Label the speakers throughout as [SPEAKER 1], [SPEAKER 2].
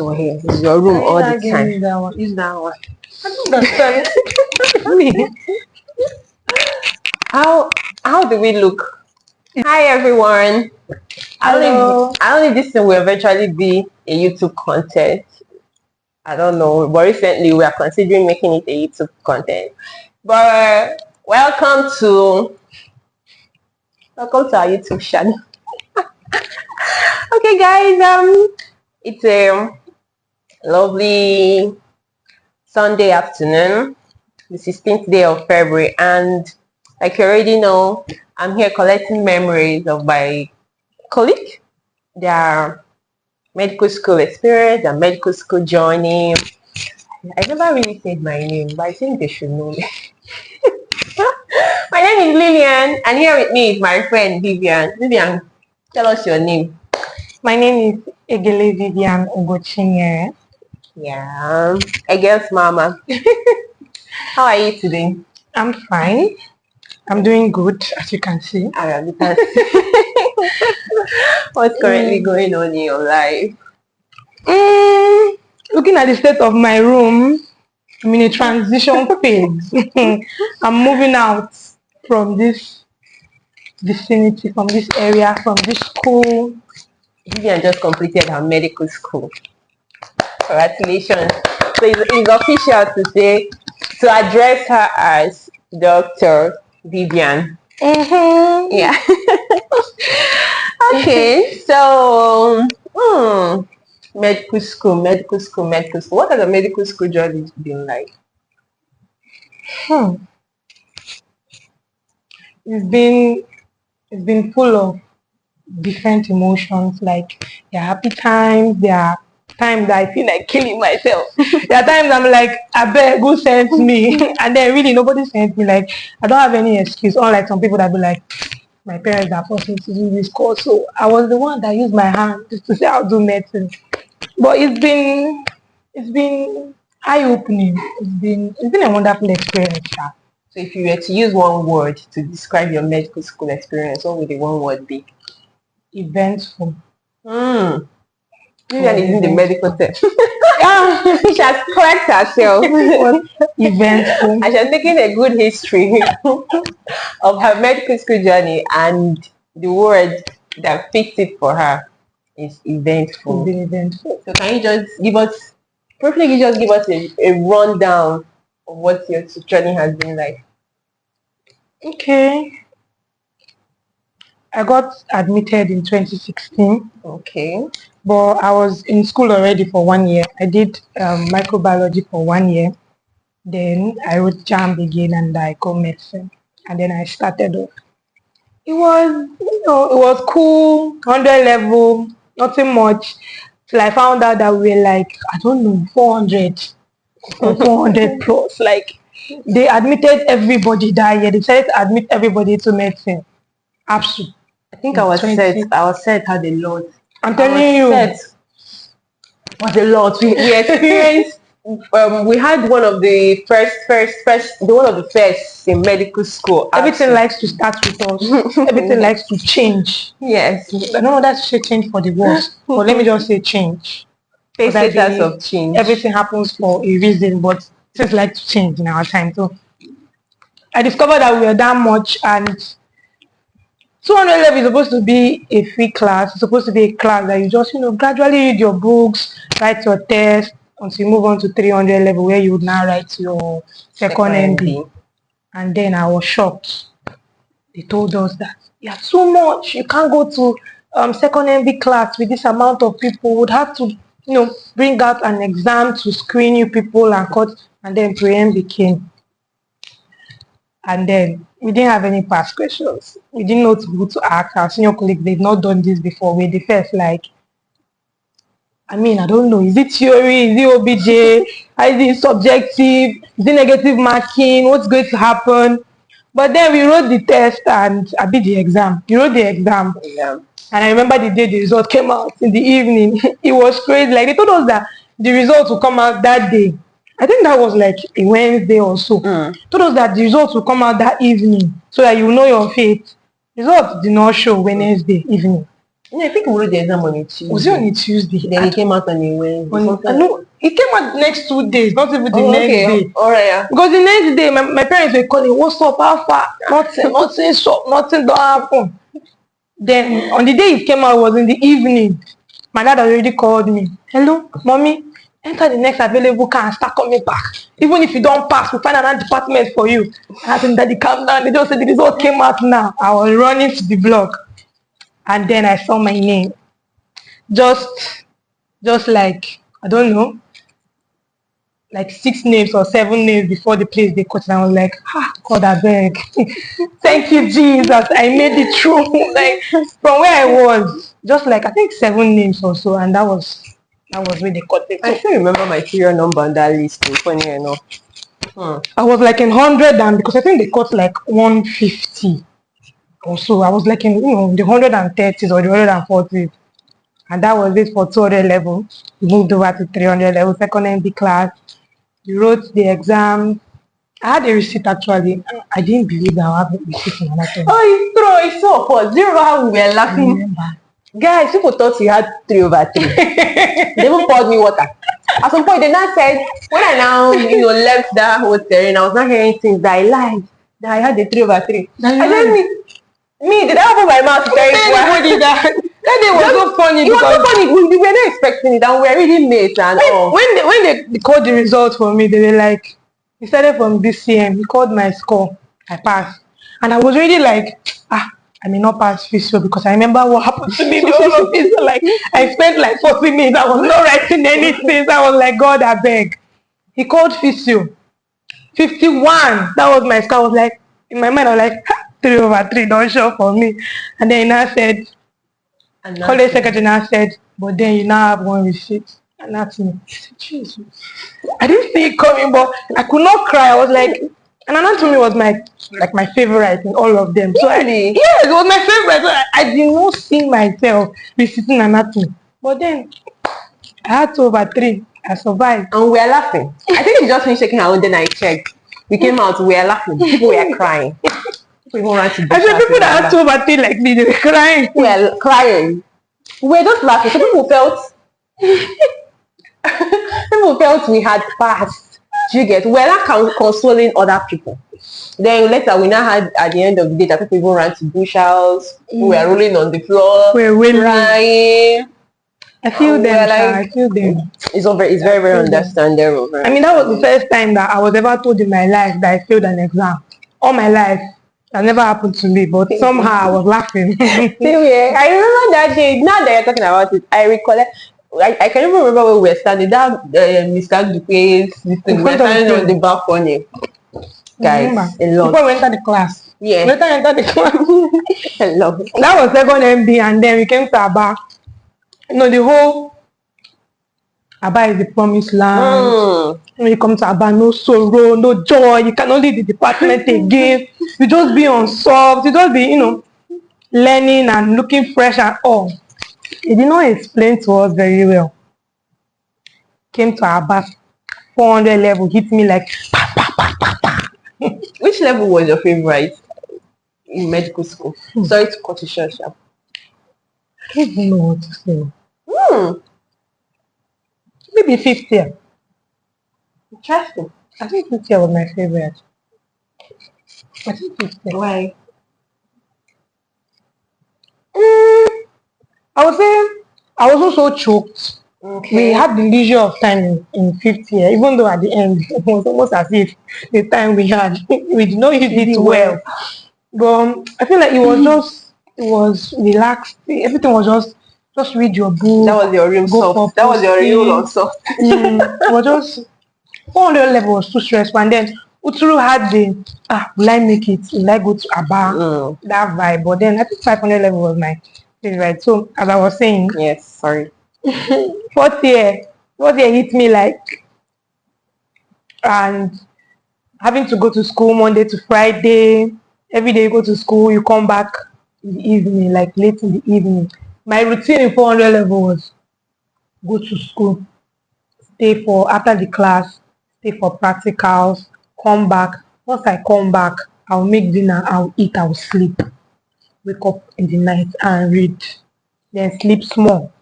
[SPEAKER 1] So here is your room all the time.
[SPEAKER 2] That one. Use that one. I don't understand.
[SPEAKER 1] How do we look? Hi everyone.
[SPEAKER 2] Hello.
[SPEAKER 1] I only this thing will eventually be a YouTube content. I don't know, but recently we are considering making it a YouTube content. But welcome to our YouTube channel. Okay, guys. It's a lovely Sunday afternoon, the 16th day of February, and like you already know, I'm here collecting memories of my colleague, their medical school experience, their medical school journey. I never really said my name, but I think they should know me. My name is Vivian, and here with me is my friend Vivian. Vivian, tell us your name.
[SPEAKER 2] My name is Egels Vivian Ogochinye.
[SPEAKER 1] Yeah, Egels Mama. How are you today?
[SPEAKER 2] I'm fine. I'm doing good, as you can see.
[SPEAKER 1] What's currently going on in your life?
[SPEAKER 2] Looking at the state of my room, I'm in a transition phase. I'm moving out from this vicinity, from this area, from this school.
[SPEAKER 1] Vivian just completed her medical school. Congratulations. So it's official to address her as Dr. Vivian. Yeah. Okay, so medical school. What has the medical school journey been like?
[SPEAKER 2] It's been full of different emotions. Like there are happy times, there are times that I feel like killing myself. There are times I'm like, I beg, who sent me? And then really nobody sent me. Like I don't have any excuse. Unlike some people that be like, my parents are forcing me to do this course. So I was the one that used my hand just to say I'll do medicine. But it's been eye-opening. It's been a wonderful experience.
[SPEAKER 1] So if you were to use one word to describe your medical school experience, what would the one word be?
[SPEAKER 2] Eventful.
[SPEAKER 1] Vivian is in the medical tech. She has corrected herself.
[SPEAKER 2] Eventful.
[SPEAKER 1] And she has taken a good history of her medical school journey, and the word that fits it for her is eventful.
[SPEAKER 2] It's been eventful.
[SPEAKER 1] So can you just give us a rundown of what your journey has been like?
[SPEAKER 2] Okay. I got admitted in 2016.
[SPEAKER 1] Okay.
[SPEAKER 2] But I was in school already for 1 year. I did microbiology for 1 year. Then I wrote JAMB again and I got medicine. And then I started off. It was cool, 100 level, nothing much. Till I found out that we were like, I don't know, 400 or 400 plus. Like, they admitted everybody that year. They decided to admit everybody to medicine. Absolutely.
[SPEAKER 1] I think I was set had a lot.
[SPEAKER 2] I'm telling you.
[SPEAKER 1] Was a lot. We experienced. We had one of the one of the first in medical school.
[SPEAKER 2] Everything likes to start with us. Everything likes to change.
[SPEAKER 1] Yes.
[SPEAKER 2] I don't know that's say change for the worst, but let me just say change.
[SPEAKER 1] Status of change.
[SPEAKER 2] Everything happens for a reason, but things like to change in our time. So I discovered that we were that much, and 200 level is supposed to be a free class. It's supposed to be a class that you just, gradually read your books, write your test, until you move on to 300 level where you would now write your second MD. And then I was shocked. They told us that, yeah, too much. You can't go to second MD class with this amount of people. Would have to, bring out an exam to screen you people and cut, and then pre-MD came. And then we didn't have any past questions. We didn't know who to ask. Our senior colleagues, they've not done this before. We're the first, I don't know. Is it theory? Is it OBJ? Is it subjective? Is it negative marking? What's going to happen? But then we wrote the test and I did the exam. You wrote the exam.
[SPEAKER 1] Yeah.
[SPEAKER 2] And I remember the day the result came out in the evening. It was crazy. Like they told us that the results will come out that day. I think that was like a Wednesday or so. Told us that the results will come out that evening so that you know your fate. Results did not show Wednesday evening.
[SPEAKER 1] No, I think we wrote the exam on a Tuesday.
[SPEAKER 2] Was it on a Tuesday?
[SPEAKER 1] Then it came out on a Wednesday.
[SPEAKER 2] No, it came out the next 2 days, not even the next day.
[SPEAKER 1] All right, yeah.
[SPEAKER 2] Because the next day, my parents were calling, what's up, how far? Nothing, so nothing don't happen. Then on the day it came out was in the evening. My dad already called me. Hello, mommy, enter the next available car and start coming back. Even if you don't pass, we'll find another department for you. I asked him, Daddy, calm down. They just said the result came out now. I was running to the block. And then I saw my name. Just like, I don't know, like 6 names or 7 names before the place they cut. And I was like, God, I beg. Thank you, Jesus. I made it through. Like, from where I was, just like, I think 7 names or so. And that was where they cut it.
[SPEAKER 1] I still remember my serial number on that list, too, funny enough.
[SPEAKER 2] I was like in 100, and because I think they cut like 150 or so. I was like in, the 130s or the 140s. And that was it for 200 level. We moved over to 300 level, second MD class. We wrote the exam. I had a receipt actually. I didn't believe that I had a receipt in anatomy.
[SPEAKER 1] Oh, it's true. It's so fun. Do you remember how we were laughing? Guys, people thought we had 3/3. They even poured me water. At some point, they now said, when I now, left that hotel and I was not hearing things that I lied, that I had the 3/3. And then me, did I open my mouth to tell
[SPEAKER 2] Anybody that day was so funny.
[SPEAKER 1] It was so funny. We were not expecting it, and we were really mates and all.
[SPEAKER 2] When they called the results for me, they were like, he started from BCM. He called my score. I passed, and I was really like, I may not pass physio because I remember what happened to me the whole of physio. Like, I spent like 40 minutes. I was not writing anything. So I was like, God, I beg. He called physio. 51. That was my score. I was like, in my mind, I was like, 3/3, don't show for me. And then he now said, college secretary now said, but then you now have 1 receipt. And that's me. I said, Jesus. I didn't see it coming, but I could not cry. I was like, and anatomy was my favorite in all of them. So
[SPEAKER 1] really?
[SPEAKER 2] Yes, it was my favorite. So I did not see myself reciting anatomy. But then I had 2/3. I survived.
[SPEAKER 1] And we were laughing. I think we just finished shaking our own, then I checked. We came out, we were laughing. People were crying. People ran to
[SPEAKER 2] I said people that had 2/3 like me, they were crying.
[SPEAKER 1] We were crying. We were just laughing. So people felt we had passed. Do you get? We were not consoling other people. Then later we now had at the end of the day that people even ran to bush house. We were rolling on the floor.
[SPEAKER 2] We were
[SPEAKER 1] crying.
[SPEAKER 2] I feel them. I feel them.
[SPEAKER 1] It's very, very understandable.
[SPEAKER 2] I mean, that was the first time that I was ever told in my life that I failed an exam. All my life. That never happened to me, but somehow I was laughing.
[SPEAKER 1] Same here. I remember that day. Now that you're talking about it, I recollect. I can even remember where we were standing. That Mr. Dupe's this thing. We were standing on the balcony. Guys, a lot.
[SPEAKER 2] Before we entered the class.
[SPEAKER 1] Yeah.
[SPEAKER 2] Later we entered the class.
[SPEAKER 1] I love it.
[SPEAKER 2] That was second MD, and then we came to Aba. The whole Aba is the promised land. When you come to Aba, no sorrow, no joy. You cannot leave the department again. You just be on soft. You just be, learning and looking fresh and all. He did not explain to us very well. Came to Aba, 400 level, hit me like, pa, pa, pa, pa, pa.
[SPEAKER 1] Which level was your favorite in medical school? Sorry to cut you short.
[SPEAKER 2] I don't even know what to say. Maybe 5th year.
[SPEAKER 1] Interesting.
[SPEAKER 2] I think 5th year was my favorite. I think 5th year.
[SPEAKER 1] Why?
[SPEAKER 2] I would say I was also choked.
[SPEAKER 1] Okay.
[SPEAKER 2] We had the leisure of time in 5th year, even though at the end it was almost as if the time we had, we did not use it well. But I feel like it was relaxed. Everything was just read your book.
[SPEAKER 1] That was your real soft. That was your real on soft.
[SPEAKER 2] It was just 400 level was too stressful. And then Uturu had the will I make it? Will I go to Aba? That vibe. But then I think 500 level was my favorite. So as I was saying,
[SPEAKER 1] yes, sorry.
[SPEAKER 2] 4th year hit me like, and having to go to school Monday to Friday, every day you go to school, you come back in the evening, like late in the evening. My routine in 400 level was go to school, stay for after the class, stay for practicals, come back. Once I come back, I'll make dinner, I'll eat, I'll sleep, wake up in the night and read. then sleep small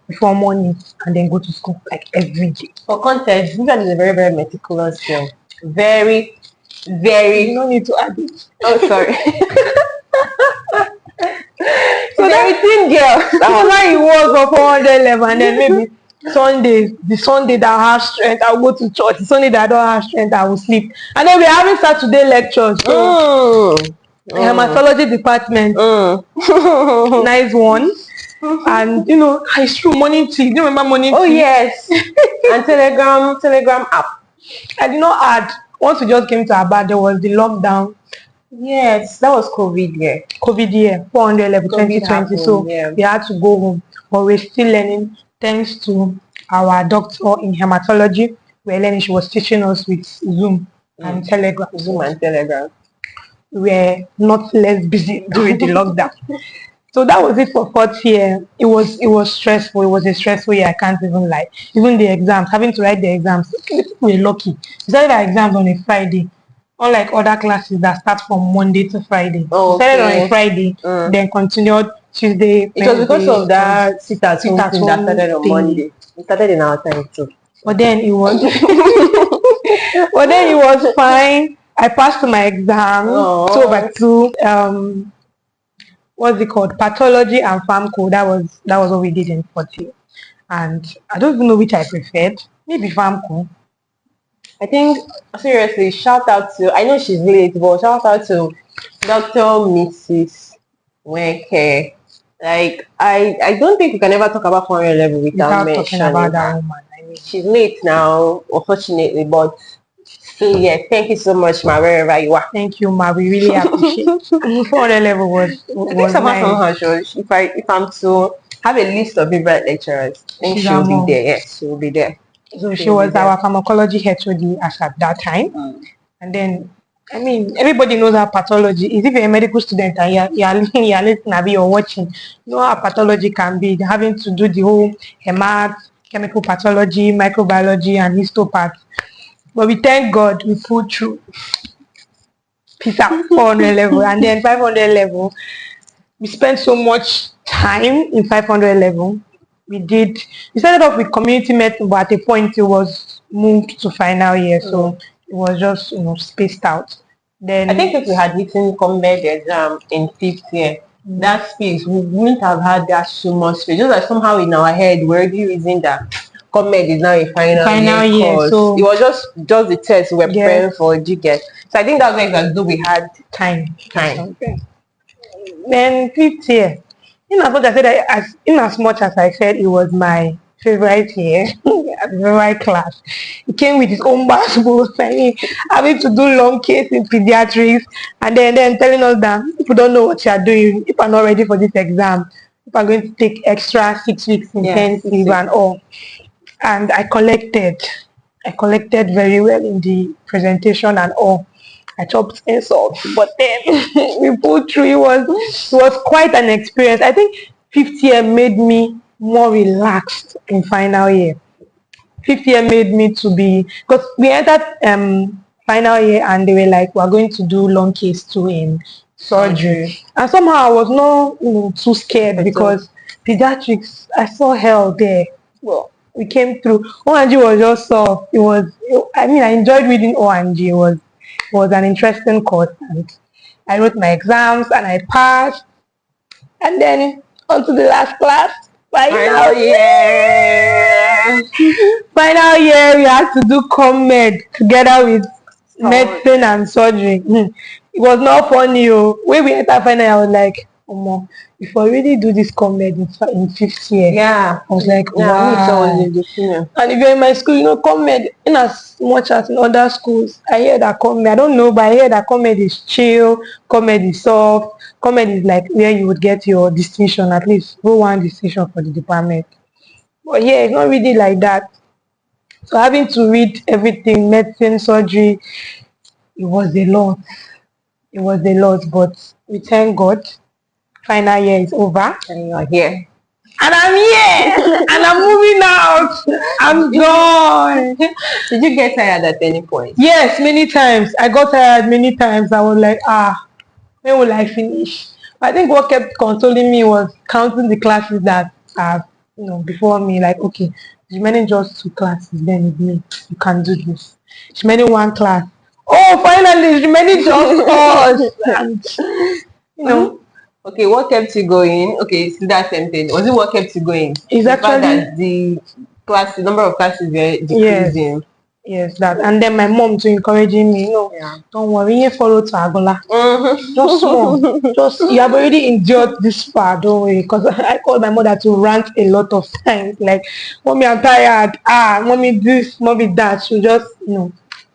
[SPEAKER 2] before morning, and then go to school like every day.
[SPEAKER 1] For context, Vivian is a very, very meticulous girl. Very,
[SPEAKER 2] You
[SPEAKER 1] very.
[SPEAKER 2] don't need to add it.
[SPEAKER 1] Oh, sorry.
[SPEAKER 2] So
[SPEAKER 1] She's a routine girl.
[SPEAKER 2] that was how it was for 400 level, and then maybe Sundays, the Sunday that I have strength, I'll go to church. The Sunday that I don't have strength, I will sleep. And then we're having Saturday lectures. So hematology department, nice one. And you know, it's true, morning tea. Do you remember morning tea?
[SPEAKER 1] Oh yes. And Telegram app.
[SPEAKER 2] I did not add. Once we just came to Aba, there was the lockdown.
[SPEAKER 1] Yes, that was COVID year.
[SPEAKER 2] COVID year, 400 level,
[SPEAKER 1] COVID
[SPEAKER 2] 2020.
[SPEAKER 1] happened,
[SPEAKER 2] So
[SPEAKER 1] yeah.
[SPEAKER 2] we had to go home. But we're still learning thanks to our doctor in hematology. We're learning. She was teaching us with Zoom and Telegram.
[SPEAKER 1] Zoom and Telegram.
[SPEAKER 2] We're not less busy during the lockdown. So that was it for fourth year. It was stressful. It was a stressful year. I can't even lie. Even the exams, having to write the exams, we're lucky. We started our exams on a Friday, unlike other classes that start from Monday to Friday.
[SPEAKER 1] Oh,
[SPEAKER 2] we started on a Friday, then continued Tuesday.
[SPEAKER 1] It was because of that sit at home thing that started on Monday. It started in our time too.
[SPEAKER 2] But then it was, fine. I passed my exam. So back to what's it called? Pathology and pharmaco. That was what we did in fourth year. And I don't even know which I preferred. Maybe pharmaco.
[SPEAKER 1] I think seriously, shout out to, I know she's late, but shout out to Dr. Mrs. Weke. Like I don't think we can ever talk about 400 level without
[SPEAKER 2] talking
[SPEAKER 1] mentioning
[SPEAKER 2] about that
[SPEAKER 1] her.
[SPEAKER 2] woman. I mean,
[SPEAKER 1] She's late now, unfortunately, but still, yeah, thank you so much, Ma, wherever you are.
[SPEAKER 2] thank you, Ma. We really appreciate it. 400 level was
[SPEAKER 1] apart
[SPEAKER 2] nice.
[SPEAKER 1] from her, if I'm to have a list of favorite lecturers, I think she'll be there. Yes, she'll be there.
[SPEAKER 2] So she was our pharmacology HOD as at that time. And then, I mean, everybody knows our pathology is. If you're a medical student and you're listening or watching, you know how pathology can be. Having to do the whole hemat, chemical pathology, microbiology, and histopath. But we thank God we pulled through. Peace out, 400 level. And then 500 level, we spent so much time in 500 level. We started off with community medicine, but at a point it was moved to final year. So it was just, spaced out. Then
[SPEAKER 1] I think if we had written combat exam in fifth year, that space, we wouldn't have had that so much space. Just like somehow in our head, we're already reason that combat is now a final year. So it was just the test we were preparing for GGET. So I think that was as though we had time.
[SPEAKER 2] Then fifth year, in as much as I said it was my favorite year, favorite class, it came with its own basketball. I mean, having to do long case in pediatrics, and then telling us that if you don't know what you are doing, if I'm not ready for this exam, if I'm going to take extra 6 weeks intensive and all. And I collected very well in the presentation and all. I chopped insults, but then we pulled through. It was quite an experience. I think fifth year made me more relaxed in final year. Fifth year made me to be, because we entered final year and they were like, we're going to do long case 2 in surgery. And somehow I was not too scared because pediatrics, I saw hell there. Well, we came through. O&G was just soft. I enjoyed reading O&G. It was an interesting course, and I wrote my exams and I passed. And then on to the last class. Final year. Final year, we had to do com-med together with medicine and surgery. It was not funny. When we entered final year, I was like, if I really do this com-med in fifth year, I was like, wow. And if you're in my school, com-med, in as much as in other schools, I hear that com-med, I don't know, but I hear that com-med is chill, com-med is soft, com-med is like where you would get your distinction, at least go one distinction for the department. But yeah, it's not really like that. So having to read everything, medicine, surgery, it was a lot. But we thank God. Final year is over.
[SPEAKER 1] And you are here.
[SPEAKER 2] And I'm here. And I'm moving out. I'm gone.
[SPEAKER 1] Did you get tired at any point?
[SPEAKER 2] Yes, many times. I got tired many times. I was like, when will I finish? I think what kept consoling me was counting the classes that are, before me. Like, okay, remaining just 2 classes, then with me, you can do this. Remaining 1 class. Oh, finally, remaining just us. And, you know,
[SPEAKER 1] Okay, what kept you going? Okay, see that same thing. Was it what kept you going?
[SPEAKER 2] it's
[SPEAKER 1] The fact
[SPEAKER 2] actually,
[SPEAKER 1] that the number of classes were
[SPEAKER 2] yes,
[SPEAKER 1] decreasing.
[SPEAKER 2] yes, that. And then my mom to encouraging me,
[SPEAKER 1] Yeah.
[SPEAKER 2] don't worry, you follow to Agola. Just small.
[SPEAKER 1] Mm-hmm.
[SPEAKER 2] Just you have already endured this far, don't worry. Because I called my mother to rant a lot of times, like, mommy, I'm tired. Mommy, this, mommy, that. She just,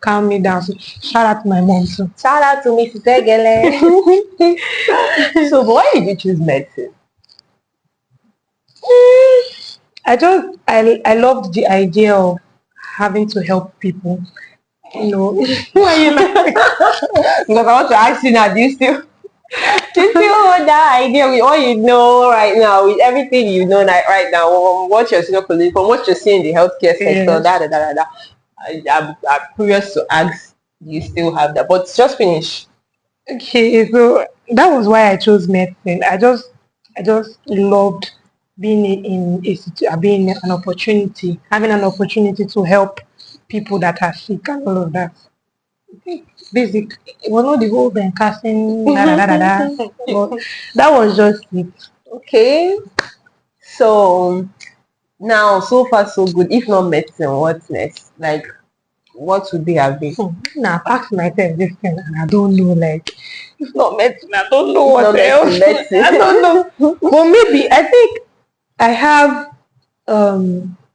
[SPEAKER 2] calm me down. So shout out to my mom too.
[SPEAKER 1] Shout out to Mrs. Egele. So, but why did you choose medicine?
[SPEAKER 2] I loved the idea of having to help people. Why are you laughing?
[SPEAKER 1] Because I want to ask you now, do you still hold that idea with all you know right now, with everything you know right now, from what you're seeing, from what you're seeing in the healthcare sector,
[SPEAKER 2] Yes.
[SPEAKER 1] da. I'm curious to ask, do you still have that? But just finish.
[SPEAKER 2] Okay, so that was why I chose medicine. I just loved being being an opportunity, having an opportunity to help people that are sick and all of that. Basic, it was not the whole Ben casting, but that was just it.
[SPEAKER 1] Okay. So now, so far so good. If not medicine, what's next? Like, what would they have been?
[SPEAKER 2] Now I've asked myself this thing and I don't know, like, it's not medicine, I don't know
[SPEAKER 1] If
[SPEAKER 2] what
[SPEAKER 1] not
[SPEAKER 2] else.
[SPEAKER 1] medicine.
[SPEAKER 2] I don't know. But maybe I think I have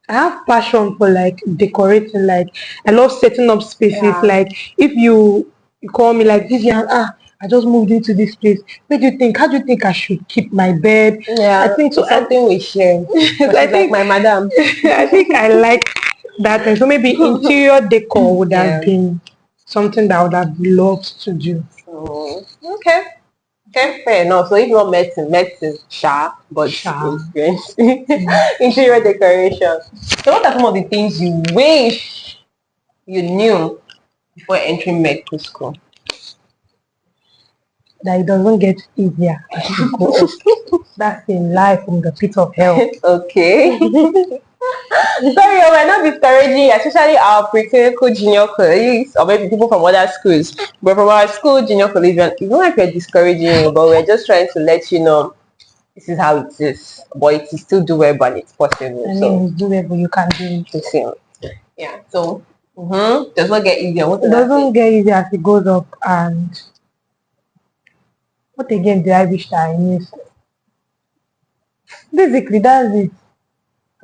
[SPEAKER 2] I have passion for like decorating, like I love setting up spaces.
[SPEAKER 1] Yeah.
[SPEAKER 2] Like if you call me like Vivian, I just moved into this place. What do you think? How do you think I should keep my bed?
[SPEAKER 1] Yeah,
[SPEAKER 2] I think so.
[SPEAKER 1] it's something we share.
[SPEAKER 2] So
[SPEAKER 1] She's
[SPEAKER 2] I
[SPEAKER 1] like
[SPEAKER 2] think
[SPEAKER 1] my madam.
[SPEAKER 2] I think I like that. And so maybe interior decor would have
[SPEAKER 1] Yeah.
[SPEAKER 2] been something that I would have loved to do.
[SPEAKER 1] Okay. Okay, fair enough. So if not medicine, but
[SPEAKER 2] Sure.
[SPEAKER 1] experience. Interior decoration. So what are some of the things you wish you knew before entering medical school?
[SPEAKER 2] That it doesn't get easier as you go up. That's in life from the pit of hell.
[SPEAKER 1] Okay. Sorry, we're not discouraging, especially our preclinical junior colleagues or maybe people from other schools. But from our school junior colleagues, it's not like we're discouraging you, but we're just trying to let you know this is how it is. But it is still doable and it's possible.
[SPEAKER 2] I
[SPEAKER 1] So
[SPEAKER 2] mean, it's doable. You can do it.
[SPEAKER 1] the same. Yeah. So does not get easier. What
[SPEAKER 2] It
[SPEAKER 1] does that
[SPEAKER 2] doesn't
[SPEAKER 1] say?
[SPEAKER 2] get easier as it goes up. And what again do I wish that I knew? Basically, that's it.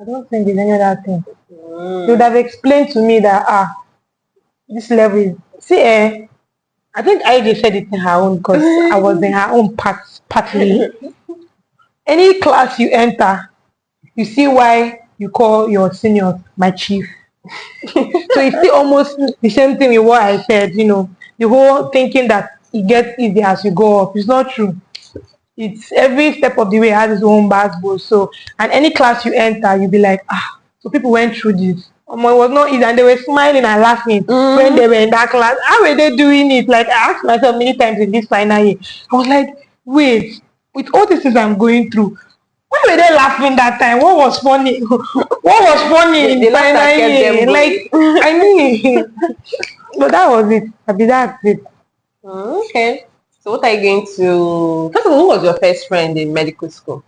[SPEAKER 2] I don't think there's any other thing. They would have explained to me that this level is I think I just said it in her own because I was in her own partly. Any class you enter, you see why you call your senior my chief. So it's still almost the same thing with what I said, the whole thinking that it gets easier as you go up. It's not true. It's every step of the way has its own basketball. So, and any class you enter, you'll be like, so people went through this. It was not easy, and they were smiling and laughing when they were in that class. How were they doing it? Like I asked myself many times in this final year. I was like, wait, with all the things I'm going through, why were they laughing that time? What was funny? What was funny in
[SPEAKER 1] The laugh
[SPEAKER 2] final
[SPEAKER 1] that kept them
[SPEAKER 2] year?
[SPEAKER 1] going.
[SPEAKER 2] Like I mean, but that was it. I mean, that's it.
[SPEAKER 1] Okay. So what are you going to first of all, who was your first friend in medical school?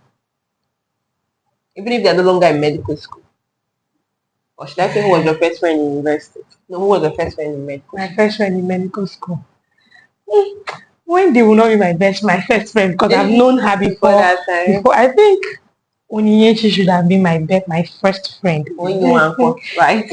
[SPEAKER 1] Even if they're no longer in medical school. Or should I say who was your first friend in university? No, who was your first friend in medical
[SPEAKER 2] My first friend in medical school. When they will not be my first friend because I've known her before.
[SPEAKER 1] that time.
[SPEAKER 2] Before I think Onyinyechi should have been my first friend.
[SPEAKER 1] When you want, right?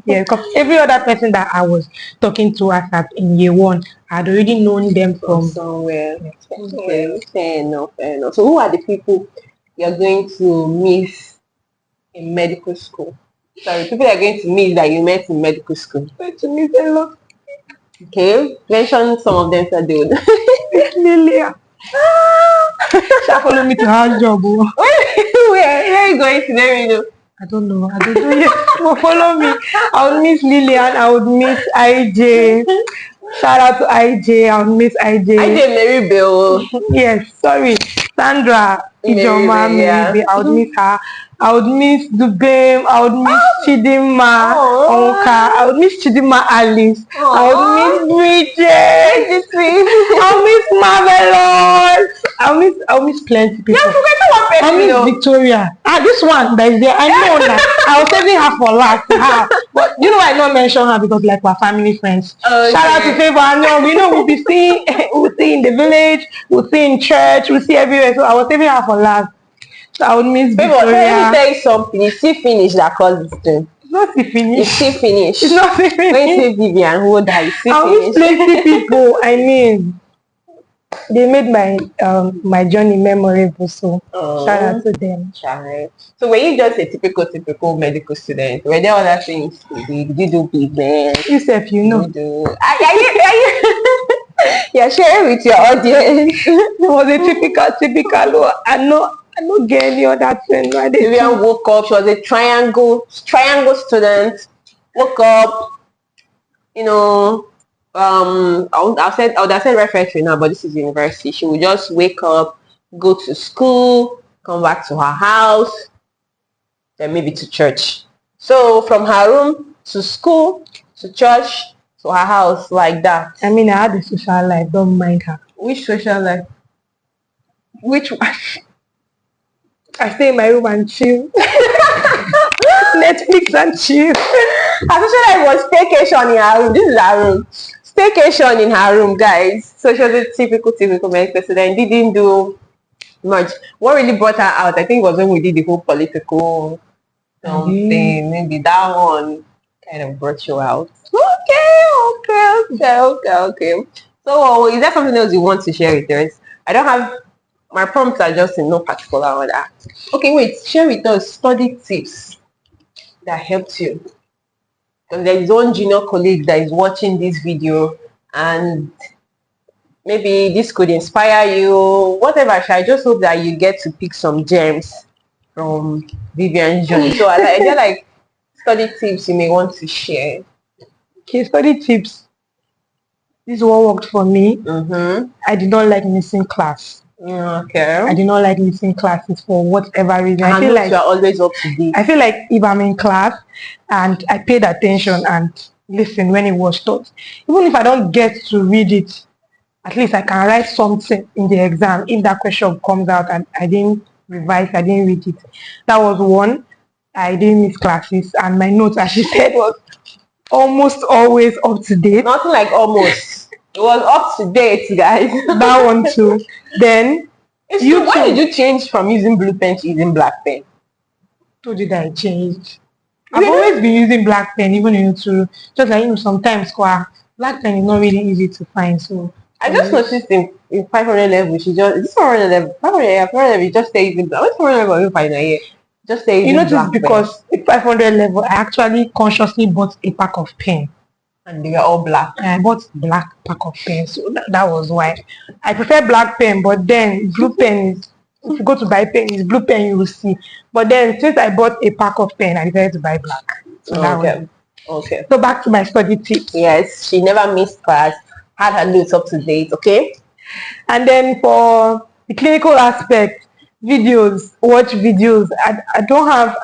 [SPEAKER 2] Yeah, because every other person that I was talking to us in year one, I'd already known them
[SPEAKER 1] From
[SPEAKER 2] from
[SPEAKER 1] somewhere. Okay, fair enough, fair enough. So who are the people you're going to miss in medical school? Sorry, people you're going to miss that you met in medical school.
[SPEAKER 2] going to meet a lot.
[SPEAKER 1] Okay, mention some of them so they would.
[SPEAKER 2] Lilia. She follow me to her job.
[SPEAKER 1] Where are you going to? Let me know.
[SPEAKER 2] I don't know yet. But follow me. I would miss Lillian. I would miss IJ. Shout out to IJ. I would miss IJ.
[SPEAKER 1] I did Mary Bill.
[SPEAKER 2] Yes, sorry. Sandra, Ijoma,
[SPEAKER 1] Yeah.
[SPEAKER 2] Mary, I would miss her. I would miss Dubem. I would miss Chidima, Onka. I would miss Chidima Alice. I would miss Bridget. I'll miss Marvelous. I'll miss plenty people.
[SPEAKER 1] Yeah, forget one person.
[SPEAKER 2] I miss Victoria. This one that is there. I know that. I was saving her for last. But you know I not mention her because like we're family friends.
[SPEAKER 1] Okay.
[SPEAKER 2] Shout out to Favor. No, we know we'll be seeing we'll see in the village, we'll see in church, we'll see everywhere. So I was saving her for last. So I would miss
[SPEAKER 1] Favor,
[SPEAKER 2] Victoria.
[SPEAKER 1] so let me tell you something. It's still finished that cause this thing.
[SPEAKER 2] It's not still finished.
[SPEAKER 1] It's still finished.
[SPEAKER 2] It's not still finished.
[SPEAKER 1] When you say Vivian, who would die?
[SPEAKER 2] I miss plenty people. I mean, they made my journey memorable, so shout out to them.
[SPEAKER 1] Right. So were you just a typical medical student? Were there other things you did? Did you do business?
[SPEAKER 2] Yourself, you know.
[SPEAKER 1] You do. Yeah, share it with your audience.
[SPEAKER 2] It was a typical. I no get any other thing.
[SPEAKER 1] Vivian woke up. She was a triangle student. Woke up, you know. I would have said reference now, but this is university. She would just wake up, go to school, come back to her house, then maybe to church. So from her room to school to church to her house, like that.
[SPEAKER 2] I mean, I had a social life. Don't mind her.
[SPEAKER 1] Which social life? Which one?
[SPEAKER 2] I stay in my room and chill. Netflix and chill.
[SPEAKER 1] Her social life was staycation in her room. This is her room. Staycation in her room, guys. So she was a typical medical student. Didn't do much. What really brought her out, I think, was when we did the whole political thing. Maybe that one kind of brought you out. Okay. So is there something else you want to share with us? I don't have, my prompts are just in no particular order. Okay, wait, share with us study tips that helped you. Because there is one junior colleague that is watching this video and maybe this could inspire you, whatever. I just hope that you get to pick some gems from Vivian's journey. So I feel like study tips you may want to share.
[SPEAKER 2] Okay, study tips. This is what worked for me. I did not like missing class.
[SPEAKER 1] Okay.
[SPEAKER 2] I did not like missing classes for whatever reason. I feel like
[SPEAKER 1] you are always up to date.
[SPEAKER 2] I feel like if I'm in class and I paid attention and listened when it was taught, even if I don't get to read it, at least I can write something in the exam if that question comes out and I didn't revise, I didn't read it. That was one. I didn't miss classes and my notes, as she said, was almost always up to date.
[SPEAKER 1] Nothing like almost. It was up to date, guys.
[SPEAKER 2] That one too. Then
[SPEAKER 1] why did you change from using blue pen to using black pen?
[SPEAKER 2] Told you that I changed. I've always been using black pen, even to just like sometimes black pen is not really easy to find. So
[SPEAKER 1] I just noticed in 500 level, she just this 400 level, 500 level, you just stay using. What's 400 level? Final year, just stay using.
[SPEAKER 2] You notice because at 500 level, I actually consciously bought a pack of pen.
[SPEAKER 1] And they were all black.
[SPEAKER 2] I bought black pack of pens, so that was why. I prefer black pen, but then blue pen is, if you go to buy pen, it's blue pen you will see. But then since I bought a pack of pen, I decided to buy black. So
[SPEAKER 1] Okay.
[SPEAKER 2] So back to my study tips.
[SPEAKER 1] Yes, she never missed class, had her notes up to date, okay?
[SPEAKER 2] And then for the clinical aspect, watch videos. I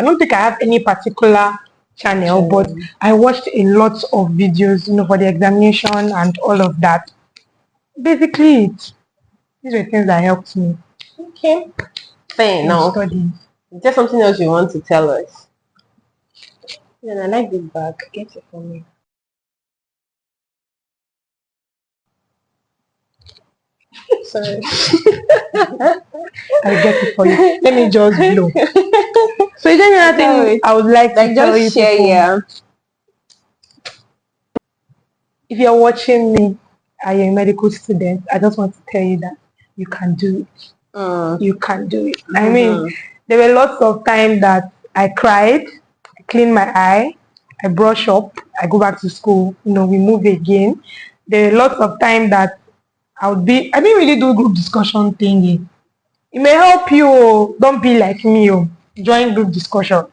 [SPEAKER 2] don't think I have any particular channel, but I watched a lot of videos, for the examination and all of that. Basically, these were things that helped me.
[SPEAKER 1] Okay. Fair enough. Is there something else you want to tell us? Yeah, I like this bag. Get it for me. Sorry.
[SPEAKER 2] I'll get it for you. Let me just blow. So is there anything I would like to tell you
[SPEAKER 1] share, yeah.
[SPEAKER 2] If you're watching me and you're a medical student, I just want to tell you that you can do it. You can do it. I mean, there were lots of times that I cried, I cleaned my eye, I brush up, I go back to school, we move again. There were lots of times that I didn't really do group discussion thingy. It may help you, don't be like me, join group discussion.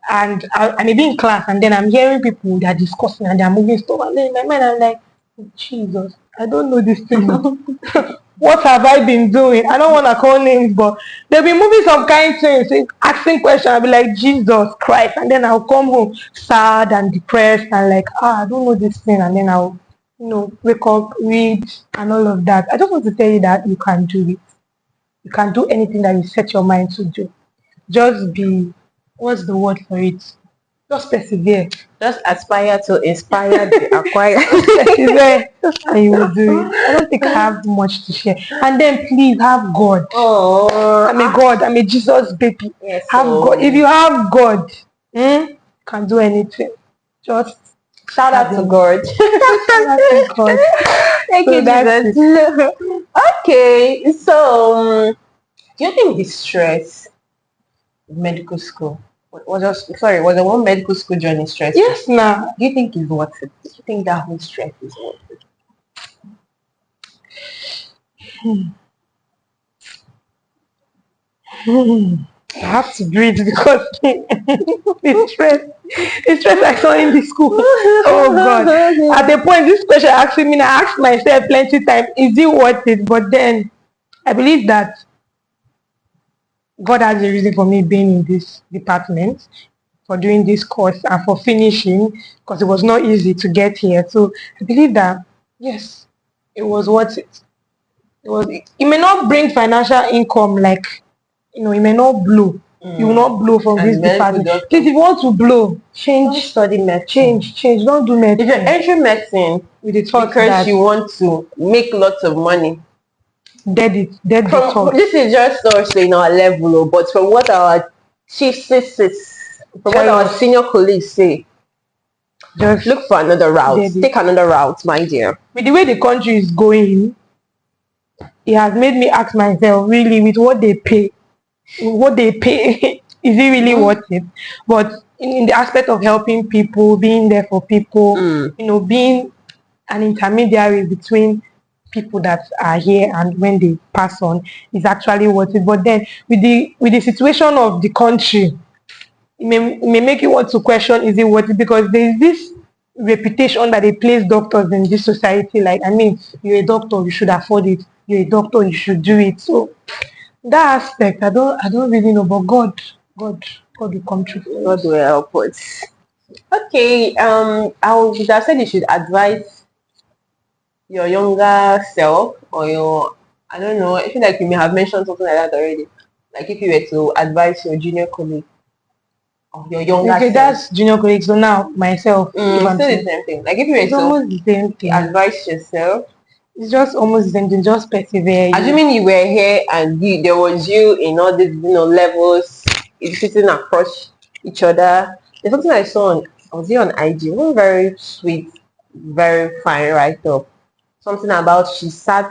[SPEAKER 2] And I may be in class and then I'm hearing people, they're discussing and they're moving stuff. And then in my mind, I'm like, Jesus, I don't know this thing. What have I been doing? I don't want to call names, but they'll be moving some kind things, asking questions. I'll be like, Jesus Christ. And then I'll come home sad and depressed and like, I don't know this thing. And then I'll, wake up, read, and all of that. I just want to tell you that you can do it. You can do anything that you set your mind to do. Just be, what's the word for it? Just persevere.
[SPEAKER 1] Just aspire to inspire the acquire.
[SPEAKER 2] Persevere and you will do it. I don't think I have much to share. And then please have God.
[SPEAKER 1] Oh,
[SPEAKER 2] I'm a Jesus baby.
[SPEAKER 1] yes,
[SPEAKER 2] Have God. If you have God, you can do anything. Just
[SPEAKER 1] shout out to God.
[SPEAKER 2] shout out to God.
[SPEAKER 1] Thank
[SPEAKER 2] So
[SPEAKER 1] you,
[SPEAKER 2] that's
[SPEAKER 1] Jesus. Okay, so do you think the stress in medical school was the one medical school journey stressful?
[SPEAKER 2] Yes, now.
[SPEAKER 1] Do you think it's worth it? Do you think that whole stress is worth it?
[SPEAKER 2] I have to breathe because the stress I saw in the school. Oh God. At the point this question asking me, I asked myself plenty times, is it worth it? But then I believe that God has a reason for me being in this department, for doing this course and for finishing, because it was not easy to get here. So I believe that yes, it was worth it. It may not bring financial income like it may not blow. You will not blow from
[SPEAKER 1] And
[SPEAKER 2] this
[SPEAKER 1] medical
[SPEAKER 2] department.
[SPEAKER 1] doctor.
[SPEAKER 2] Please, if you want to blow,
[SPEAKER 1] Don't
[SPEAKER 2] change,
[SPEAKER 1] study medicine.
[SPEAKER 2] change. Don't do
[SPEAKER 1] If you're
[SPEAKER 2] medicine
[SPEAKER 1] entering medicine
[SPEAKER 2] with the thought
[SPEAKER 1] because
[SPEAKER 2] that
[SPEAKER 1] you want to make lots of money,
[SPEAKER 2] dead the
[SPEAKER 1] from
[SPEAKER 2] thought.
[SPEAKER 1] this is just us in our level, but from what our from what our senior colleagues say,
[SPEAKER 2] Just
[SPEAKER 1] look for another route. Take another route, my dear.
[SPEAKER 2] with the way the country is going, it has made me ask myself, really, with what they pay, is it really worth it? But in the aspect of helping people, being there for people, being an intermediary between people that are here and when they pass on is actually worth it. But then with the situation of the country, it may make you want to question, is it worth it? Because there is this reputation that they place doctors in this society. Like, I mean, you're a doctor, you should afford it. You're a doctor, you should do it. So that aspect, I don't really know, but God will come true for
[SPEAKER 1] God
[SPEAKER 2] us.
[SPEAKER 1] will help us. Okay, I would have said you should advise your younger self or your, I don't know, I feel like you may have mentioned something like that already. Like if you were to advise your junior colleague or your younger
[SPEAKER 2] Okay,
[SPEAKER 1] self.
[SPEAKER 2] that's junior colleague. So now myself, if I'm
[SPEAKER 1] Still the same thing. Like if you
[SPEAKER 2] it's
[SPEAKER 1] were
[SPEAKER 2] almost the same
[SPEAKER 1] to
[SPEAKER 2] thing.
[SPEAKER 1] advise yourself,
[SPEAKER 2] It's just almost the same thing. Just persevere.
[SPEAKER 1] assuming you were here and there was you in all these levels, sitting across each other. There's something I saw was it on IG? One very sweet, very fine write up. Something about she sat.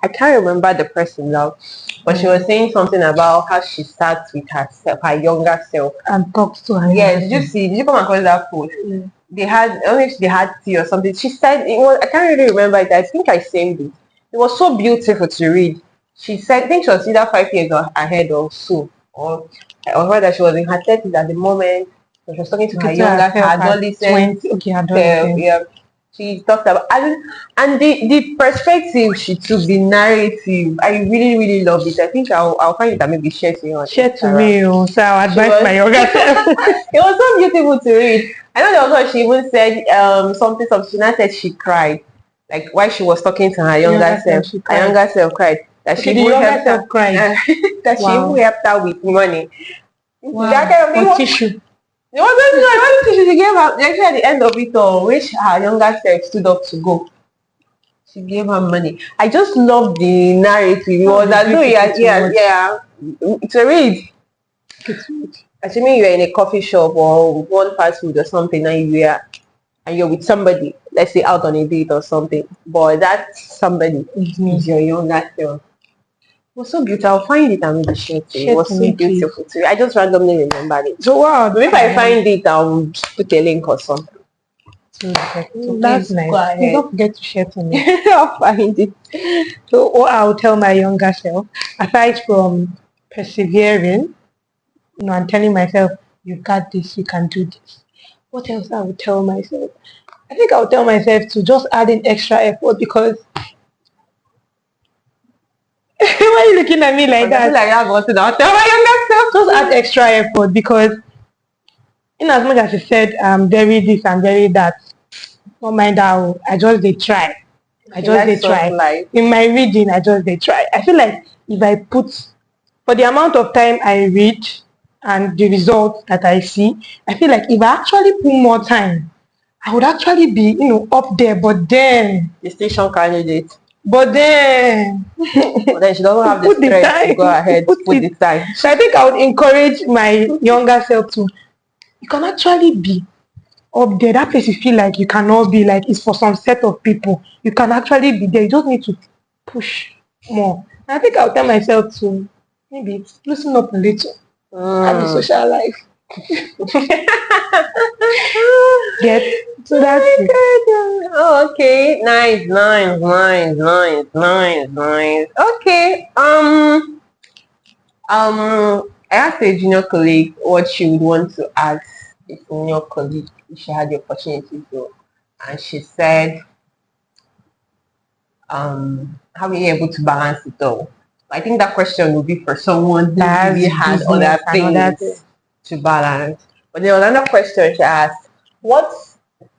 [SPEAKER 1] I can't remember the person now, but she was saying something about how she sat with herself, her younger self,
[SPEAKER 2] and talked to her.
[SPEAKER 1] Yes, did you see? Did you come across that post? They had, I don't know if they had tea or something. She said it was. I can't really remember it. I think I saved it. It was so beautiful to read. She said, I think she was either 5 years ahead or so, or rather, she was in her 30s at the moment. So she was talking to her younger, her adolescent,
[SPEAKER 2] 20, okay,
[SPEAKER 1] self.
[SPEAKER 2] adolescent.
[SPEAKER 1] Yeah, she talked about and the perspective she took, the narrative. I really really loved it. I think I'll find it and maybe share to you on
[SPEAKER 2] Share to
[SPEAKER 1] Instagram.
[SPEAKER 2] me, so I'll advise my younger self.
[SPEAKER 1] It was so beautiful to read. I know there was one she even said something. She now said she cried, like while she was talking to her younger self. Her younger self cried that she even helped her.
[SPEAKER 2] Cried.
[SPEAKER 1] That she even helped her with money.
[SPEAKER 2] Wow.
[SPEAKER 1] That kind of thing.
[SPEAKER 2] Or tissue.
[SPEAKER 1] It wasn't tissue. She gave her actually at the end of it all, which her younger self stood up to go. She gave her money. I just love the narrative. It was as though it's a read. Assuming you're in a coffee shop or one fast food or something and you're with somebody, let's say out on a date or something, but that somebody is your younger self. It was so beautiful. I'll find it and maybe share it. It was so beautiful to me. I just randomly remembered it.
[SPEAKER 2] So wow.
[SPEAKER 1] Maybe if I find it, I'll put a link or something.
[SPEAKER 2] So that's nice. Please don't forget to share to me.
[SPEAKER 1] I'll find it.
[SPEAKER 2] So what I'll tell my younger self, aside from persevering, I'm telling myself, you got this, you can do this. What else I would tell myself? I think I would tell myself to just add in extra effort because why are you looking at me like
[SPEAKER 1] Because I feel
[SPEAKER 2] that?
[SPEAKER 1] like that's what I'll tell my younger self.
[SPEAKER 2] Just add extra effort because in as much as you said very this and very that, don't mind how I just they try. I
[SPEAKER 1] Okay,
[SPEAKER 2] just they
[SPEAKER 1] that's soft
[SPEAKER 2] try.
[SPEAKER 1] life.
[SPEAKER 2] In my reading, I just they try. I feel like if I put for the amount of time I read and the results that I see, I feel like if I actually put more time, I would actually be, up there.
[SPEAKER 1] Distinction candidate.
[SPEAKER 2] But then,
[SPEAKER 1] But then she doesn't have the
[SPEAKER 2] put the
[SPEAKER 1] strength to
[SPEAKER 2] time,
[SPEAKER 1] go ahead,
[SPEAKER 2] put
[SPEAKER 1] put
[SPEAKER 2] it.
[SPEAKER 1] the time.
[SPEAKER 2] So I think I would encourage my younger self to, you can actually be up there. That place you feel like you cannot be, like it's for some set of people. You can actually be there. You just need to push more. And I think I'll tell myself to maybe loosen up a little. Have a
[SPEAKER 1] Mm.
[SPEAKER 2] social life. Get so that's
[SPEAKER 1] Oh
[SPEAKER 2] it.
[SPEAKER 1] my God. Oh, okay. Nice, nice, nice, nice, nice, nice. Okay. I asked a junior colleague what she would want to ask a senior colleague if she had the opportunity to, and she said, how are you able to balance it all? I think that question would be for someone who
[SPEAKER 2] That's
[SPEAKER 1] really had
[SPEAKER 2] business
[SPEAKER 1] other
[SPEAKER 2] and all that.
[SPEAKER 1] things to balance. But there was another question she asked, what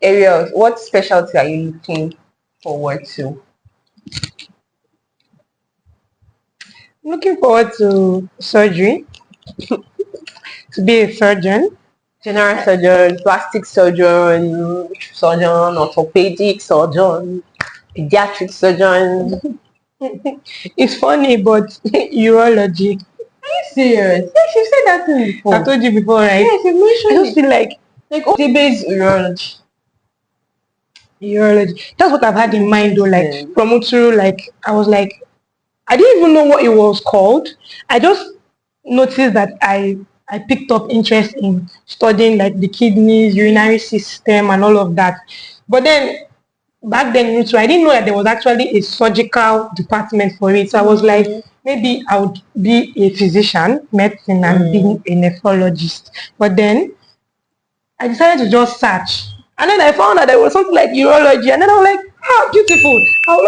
[SPEAKER 1] areas, what specialty are you looking forward to?
[SPEAKER 2] Looking forward to surgery, to be a surgeon.
[SPEAKER 1] General surgeon, plastic surgeon, orthopedic surgeon, pediatric surgeon.
[SPEAKER 2] It's funny, but urology.
[SPEAKER 1] Serious? Yeah, she said that thing
[SPEAKER 2] I've
[SPEAKER 1] before.
[SPEAKER 2] told you before, right?
[SPEAKER 1] Yes, you
[SPEAKER 2] I
[SPEAKER 1] mentioned
[SPEAKER 2] just
[SPEAKER 1] it.
[SPEAKER 2] feel like
[SPEAKER 1] Like, oh, based urology.
[SPEAKER 2] urology. That's what I've had in mind though. Like
[SPEAKER 1] Interesting.
[SPEAKER 2] from Uturu, like I was like, I didn't even know what it was called. I just noticed that I picked up interest in studying like the kidneys, urinary system, and all of that. But then back then in Uturu, I didn't know that there was actually a surgical department for it. So I was like, maybe I would be a physician, medicine, and be a nephrologist. But then I decided to just search. And then I found that there was something like urology. And then I was like, how beautiful. I would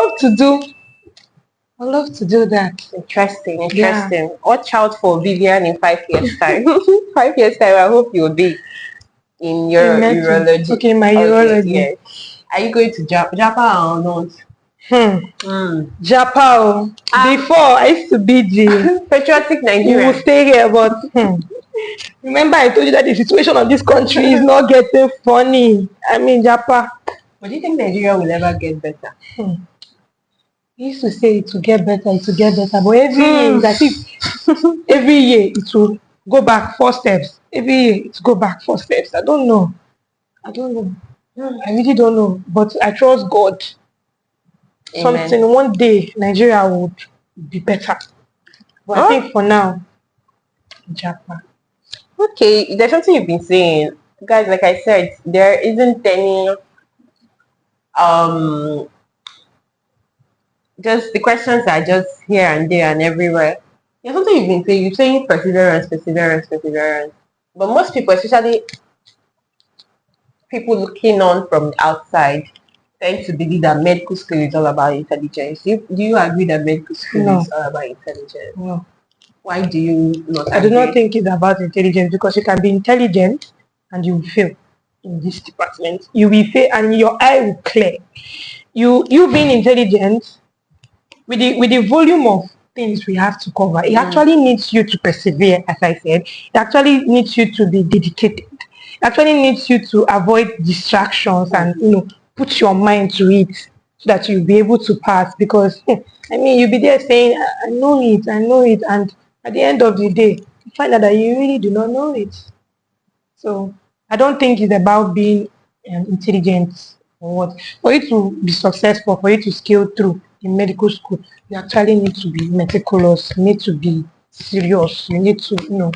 [SPEAKER 2] love to do that.
[SPEAKER 1] Interesting,
[SPEAKER 2] Yeah.
[SPEAKER 1] interesting. Watch out for Vivian in 5 years' time. 5 years' time, I hope you'll be in
[SPEAKER 2] In
[SPEAKER 1] your
[SPEAKER 2] medicine.
[SPEAKER 1] urology.
[SPEAKER 2] Okay, my
[SPEAKER 1] Okay,
[SPEAKER 2] urology.
[SPEAKER 1] yeah. Are you going to Japa or not?
[SPEAKER 2] Hmm.
[SPEAKER 1] Mm.
[SPEAKER 2] Japan.
[SPEAKER 1] Ah,
[SPEAKER 2] Before I used to be the
[SPEAKER 1] patriotic
[SPEAKER 2] we will
[SPEAKER 1] Nigerian.
[SPEAKER 2] stay here, but remember I told you that the situation of this country is not getting funny. I mean Japan.
[SPEAKER 1] But do you think Nigeria will ever get better?
[SPEAKER 2] We used to say it will get better, it will get better, but every year it's as if every year it will go back 4 steps. Every year it go back 4 steps. I don't know. I don't know. I really don't know. But I trust God.
[SPEAKER 1] Amen.
[SPEAKER 2] Something one day Nigeria would be better. But I
[SPEAKER 1] Oh,
[SPEAKER 2] think for now, Japan.
[SPEAKER 1] okay. There's something you've been saying. Guys, like I said, there isn't any um just the questions are just here and there and everywhere. There's something you've been saying. You're saying perseverance, perseverance, perseverance. But most people, especially people looking on from the outside, tend to believe that medical school is all about intelligence. Do you agree that medical school
[SPEAKER 2] No,
[SPEAKER 1] is all about intelligence?
[SPEAKER 2] no.
[SPEAKER 1] Why do you not
[SPEAKER 2] I do not
[SPEAKER 1] agree?
[SPEAKER 2] think it's about intelligence because you can be intelligent and you will fail in this department. You will fail and your eye will clear. You being intelligent with the volume of things we have to cover, it actually needs you to persevere, as I said. It actually needs you to be dedicated. It actually needs you to avoid distractions and put your mind to it so that you'll be able to pass. Because I mean you'll be there saying, I know it, and at the end of the day, you find out that you really do not know it. So I don't think it's about being intelligent or what. For you to be successful, for you to scale through in medical school, you actually need to be meticulous. You need to be serious. You need to,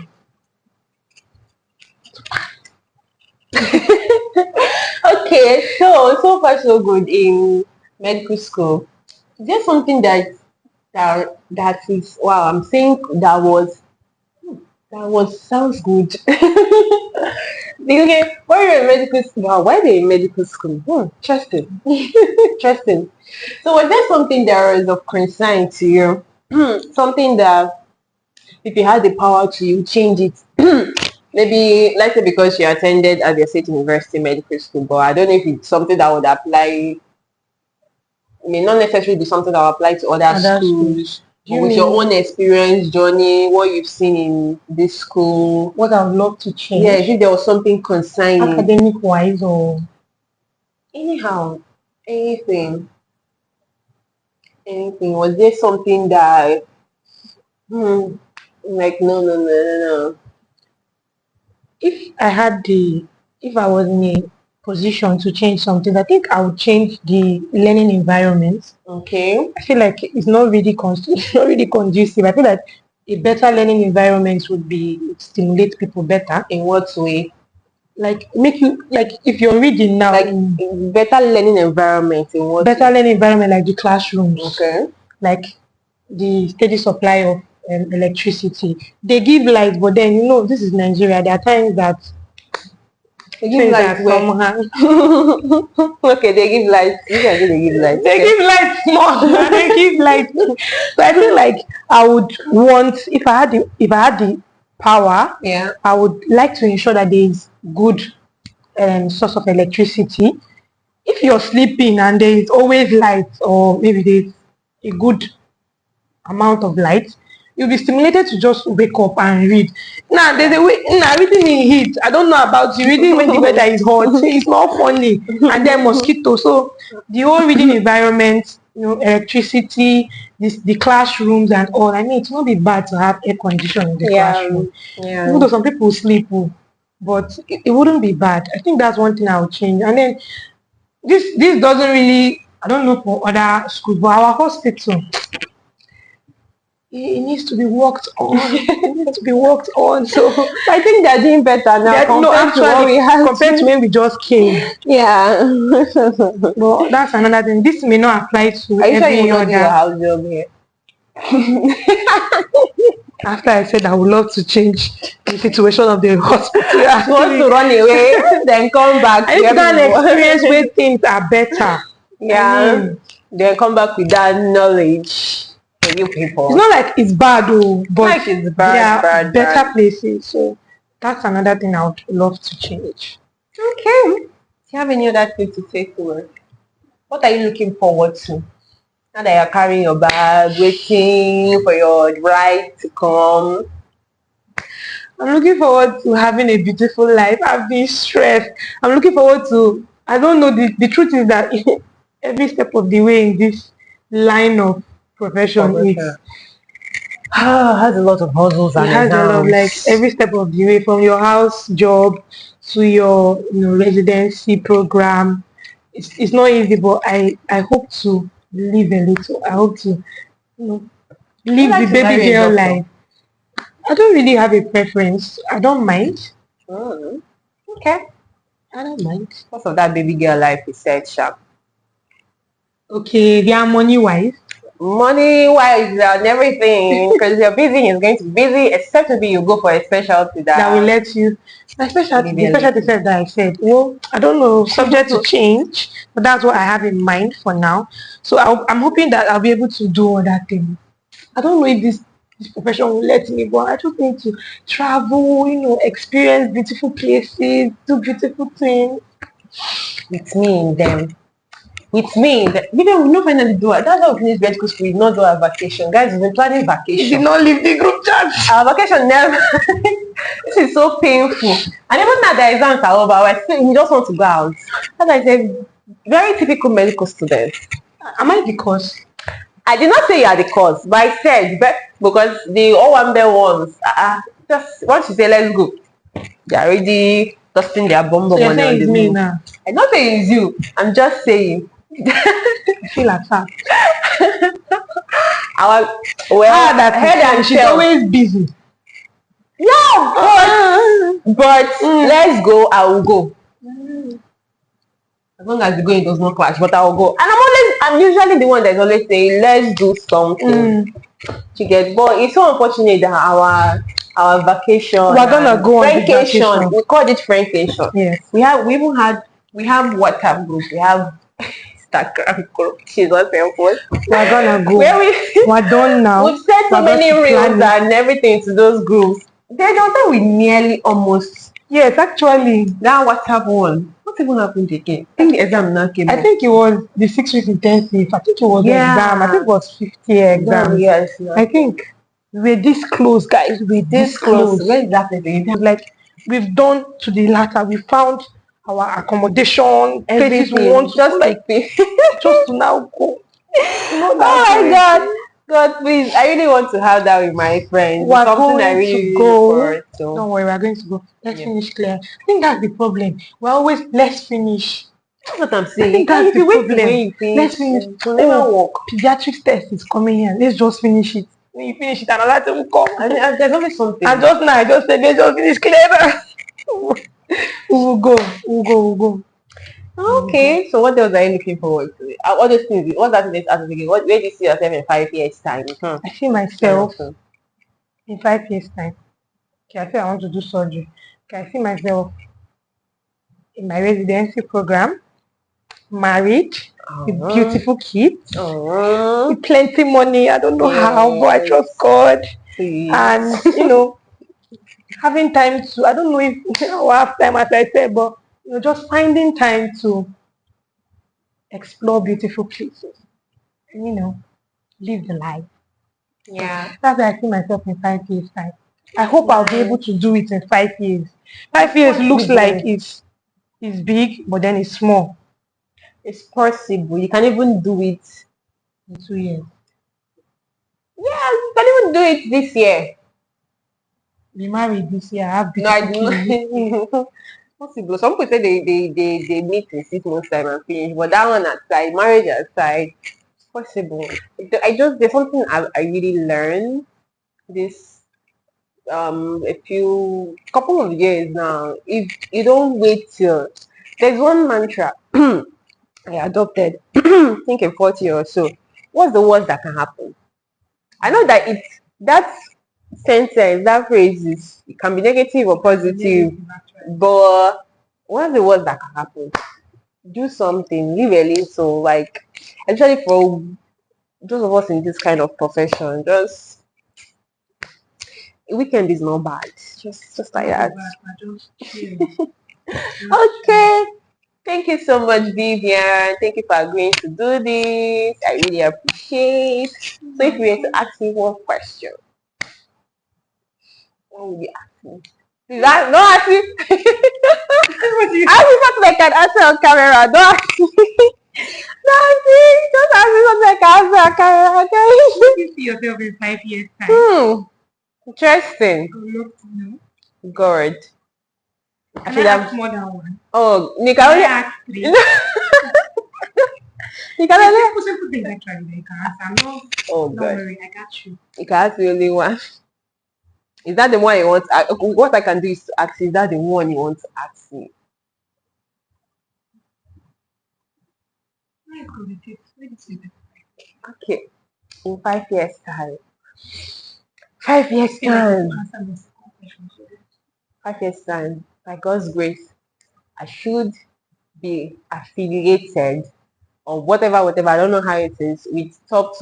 [SPEAKER 1] Okay, so far so good in medical school. Is there something that is wow? I'm saying that was sounds good. Okay, why are you in medical school? Wow, why are they in medical school? Interesting. Interesting. So was there something that was of concern to you? Something that if you had the power to you change it? Maybe let's say because you attended at the State University Medical School, but I don't know if it's something that would apply. I mean, not necessarily be something that will apply to other
[SPEAKER 2] Other
[SPEAKER 1] schools,
[SPEAKER 2] schools. Do
[SPEAKER 1] but
[SPEAKER 2] you
[SPEAKER 1] with your
[SPEAKER 2] mean
[SPEAKER 1] own experience, journey, what you've seen in this school.
[SPEAKER 2] what I would love to
[SPEAKER 1] Yes,
[SPEAKER 2] change?
[SPEAKER 1] if there was something concerning.
[SPEAKER 2] Academic wise or
[SPEAKER 1] Anyhow, anything, anything. Was there something that, hmm, like, no, no, no, no, no.
[SPEAKER 2] if I was in a position to change something, I think I would change the learning environment.
[SPEAKER 1] Okay.
[SPEAKER 2] I feel like it's not really it's not really conducive. I feel like a better learning environment would stimulate people better.
[SPEAKER 1] In what way?
[SPEAKER 2] Like make you like if you're reading now
[SPEAKER 1] Like,
[SPEAKER 2] in
[SPEAKER 1] better learning environment in what
[SPEAKER 2] better
[SPEAKER 1] way?
[SPEAKER 2] learning environment like the classrooms,
[SPEAKER 1] Okay.
[SPEAKER 2] like the steady supply of electricity. They give light, but then this is Nigeria. There are times that
[SPEAKER 1] They give
[SPEAKER 2] things
[SPEAKER 1] light
[SPEAKER 2] are
[SPEAKER 1] where?
[SPEAKER 2] somehow.
[SPEAKER 1] Okay, they give light. You can say they give light.
[SPEAKER 2] They
[SPEAKER 1] Okay.
[SPEAKER 2] give light more. And they give light. So I feel like I would want if I had the power,
[SPEAKER 1] Yeah.
[SPEAKER 2] I would like to ensure that there is good source of electricity. If you're sleeping and there is always light, or maybe there's a good amount of light, you'll be stimulated to just wake up and read. Now there's a way now reading in heat. I don't know about you. Reading when the weather is hot, it's not funny. And then mosquito. So the whole reading environment, electricity, the classrooms and all. I mean, it won't be bad to have air conditioning in the
[SPEAKER 1] Yeah.
[SPEAKER 2] classroom.
[SPEAKER 1] Yeah.
[SPEAKER 2] Even though some people sleep, but it wouldn't be bad. I think that's one thing I would change. And then this doesn't really, I don't know for other schools, but our hospital, it needs to be worked on. It needs to be worked on. So
[SPEAKER 1] I think they're doing better now
[SPEAKER 2] no,
[SPEAKER 1] compared to what
[SPEAKER 2] actually,
[SPEAKER 1] we had.
[SPEAKER 2] compared to when we just came.
[SPEAKER 1] Yeah.
[SPEAKER 2] But that's another thing. This may not apply to
[SPEAKER 1] Are you sure you
[SPEAKER 2] every
[SPEAKER 1] will not do your
[SPEAKER 2] other.
[SPEAKER 1] house job here?
[SPEAKER 2] After I said I would love to change the situation of the hospital,
[SPEAKER 1] You want to run away, then come back.
[SPEAKER 2] I need to go and experience where things are better.
[SPEAKER 1] Yeah. Then come back with that knowledge for you people.
[SPEAKER 2] It's not like it's bad, but
[SPEAKER 1] Like it's bad,
[SPEAKER 2] there are
[SPEAKER 1] bad,
[SPEAKER 2] better
[SPEAKER 1] bad.
[SPEAKER 2] places. So that's another thing I would love to change.
[SPEAKER 1] Okay. Do you have any other thing to say to us? What are you looking forward to? Now that you're carrying your bag, waiting for your ride to come.
[SPEAKER 2] I'm looking forward to having a beautiful life. I've been stressed. I'm looking forward to, I don't know, the truth is that every step of the way in this line of profession
[SPEAKER 1] has a lot of hustles and
[SPEAKER 2] it has a lot, like every step of the way, from your house job to your residency program. It's not easy, but I hope to live a little. I hope to live the baby girl life. I don't really have a preference. I don't mind.
[SPEAKER 1] Okay.
[SPEAKER 2] I don't mind.
[SPEAKER 1] Most of that baby girl life is set sharp.
[SPEAKER 2] Okay, they are money wise.
[SPEAKER 1] Money wise and everything, because you're busy, he's going to be busy, except maybe you go for a specialty
[SPEAKER 2] that will let you. My specialty, the specialty said that I said, well, I don't know, subject to change, but that's what I have in mind for now. So I'm hoping that I'll be able to do other things. I don't know if this profession will let me, but I just need to travel, experience beautiful places, do beautiful things.
[SPEAKER 1] With me in them. With me, Vivian will not finally do it. That's why we finished medical school. We did not do our vacation. Guys, we've been planning vacation.
[SPEAKER 2] You did not leave the group chat.
[SPEAKER 1] Our vacation never. This is so painful. And even now the exams are over, we just want to go out. As I said, very typical medical student.
[SPEAKER 2] Am I the cause?
[SPEAKER 1] I did not say you are the cause, but I said because the O1B ones, just once you say let's go, they're already dusting their bomb
[SPEAKER 2] So you're
[SPEAKER 1] on
[SPEAKER 2] saying
[SPEAKER 1] the
[SPEAKER 2] it's me
[SPEAKER 1] move.
[SPEAKER 2] now?
[SPEAKER 1] I'm not saying it's you. I'm just saying.
[SPEAKER 2] I feel attacked.
[SPEAKER 1] Head and
[SPEAKER 2] she's always busy.
[SPEAKER 1] Yeah, but let's go. I will go. As long as the going does not clash, but I will go. And I'm usually the one that's always saying, let's do something. To get, but it's so unfortunate that our our vacation.
[SPEAKER 2] We're gonna go on this
[SPEAKER 1] vacation.
[SPEAKER 2] vacation.
[SPEAKER 1] We called it vacation.
[SPEAKER 2] Yes.
[SPEAKER 1] We have WhatsApp group. We have Instagram group. She's on cell phone.
[SPEAKER 2] We're gonna go. We're done now.
[SPEAKER 1] We've sent so
[SPEAKER 2] We're
[SPEAKER 1] many
[SPEAKER 2] going to
[SPEAKER 1] reels
[SPEAKER 2] plan it.
[SPEAKER 1] and everything to those groups. There's one time we nearly almost
[SPEAKER 2] Yes, actually.
[SPEAKER 1] that WhatsApp one. What even happened again? I think the exam now came
[SPEAKER 2] I
[SPEAKER 1] up.
[SPEAKER 2] think it was the 6 week intensive. I think it was the exam. I think it was 50 exams.
[SPEAKER 1] Yes.
[SPEAKER 2] I think we're this close, guys. We're this close.
[SPEAKER 1] Where is that thing?
[SPEAKER 2] Like, we've done to the latter. We found our accommodation, places we
[SPEAKER 1] Everything.
[SPEAKER 2] want to,
[SPEAKER 1] Just
[SPEAKER 2] like, just to now go.
[SPEAKER 1] Oh my God. God, please. I really want to have that with my friends.
[SPEAKER 2] We're
[SPEAKER 1] Something
[SPEAKER 2] going
[SPEAKER 1] I really
[SPEAKER 2] to go.
[SPEAKER 1] look forward to.
[SPEAKER 2] Don't worry, we're going to go. Let's finish clear. I think that's the problem. We're always, let's finish.
[SPEAKER 1] That's what I'm saying.
[SPEAKER 2] I think that's
[SPEAKER 1] if
[SPEAKER 2] the
[SPEAKER 1] you wait
[SPEAKER 2] problem.
[SPEAKER 1] when you finish,
[SPEAKER 2] Let's finish.
[SPEAKER 1] it will never work.
[SPEAKER 2] Pediatrics test is coming here. Let's just finish it. When you finish it, another thing will come.
[SPEAKER 1] And there's always something.
[SPEAKER 2] And just now, I just said, let's just finish clear. We'll go.
[SPEAKER 1] Okay, so what else are you looking forward to? All those things. What's that next at the beginning? Where do you see yourself in 5 years' time?
[SPEAKER 2] I see myself in 5 years' time. Okay, I say I want to do surgery. Okay, I see myself in my residency program, married, with beautiful kids, with plenty money. I don't know how, but I trust God.
[SPEAKER 1] Please.
[SPEAKER 2] And having time to, I don't know if I'll have time, as I said, but just finding time to explore beautiful places, live the life.
[SPEAKER 1] Yeah.
[SPEAKER 2] That's why I see myself in 5 years' time. I hope I'll be able to do it in 5 years. 5 years looks like it's big, but then it's small.
[SPEAKER 1] It's possible. You can even do it
[SPEAKER 2] in 2 years.
[SPEAKER 1] Yeah, you can even do it this year.
[SPEAKER 2] Be married this year. I have beautiful kids.
[SPEAKER 1] Possible. Some people say they meet in 6 months time and finish, but that one aside, marriage aside, it's possible. There's something I really learned this a couple of years now. If you don't wait till there's one mantra I adopted, I think in 40 or so. What's the worst that can happen? I know that that sentence, that phrase it can be negative or positive, but what's the worst that can happen? Do something, live a little, like, especially for those of us in this kind of profession, just a weekend is not bad. Just like that. Okay. Thank you so much, Vivian. Thank you for agreeing to do this. I really appreciate. So if you were to ask me one question, what would you ask me? Don't ask me. I prefer to make an answer on camera. Don't ask me. Don't ask me. Just ask me something I can answer on camera. Okay?
[SPEAKER 2] How do you see yourself in 5 years' time?
[SPEAKER 1] Interesting.
[SPEAKER 2] I would love to know.
[SPEAKER 1] Good.
[SPEAKER 2] I should have more than one.
[SPEAKER 1] Oh, Nika,
[SPEAKER 2] I ask 3.
[SPEAKER 1] You can only
[SPEAKER 2] simple things actually. You can answer. I'm not.
[SPEAKER 1] Oh,
[SPEAKER 2] don't
[SPEAKER 1] good.
[SPEAKER 2] worry, I got you.
[SPEAKER 1] You can ask the only one. Is that the one you want? What I can do is to ask. Is that the one you want to ask me? Okay. In 5 years' time. 5 years' time. 5 years' time. By God's grace, I should be affiliated or whatever. I don't know how it is with top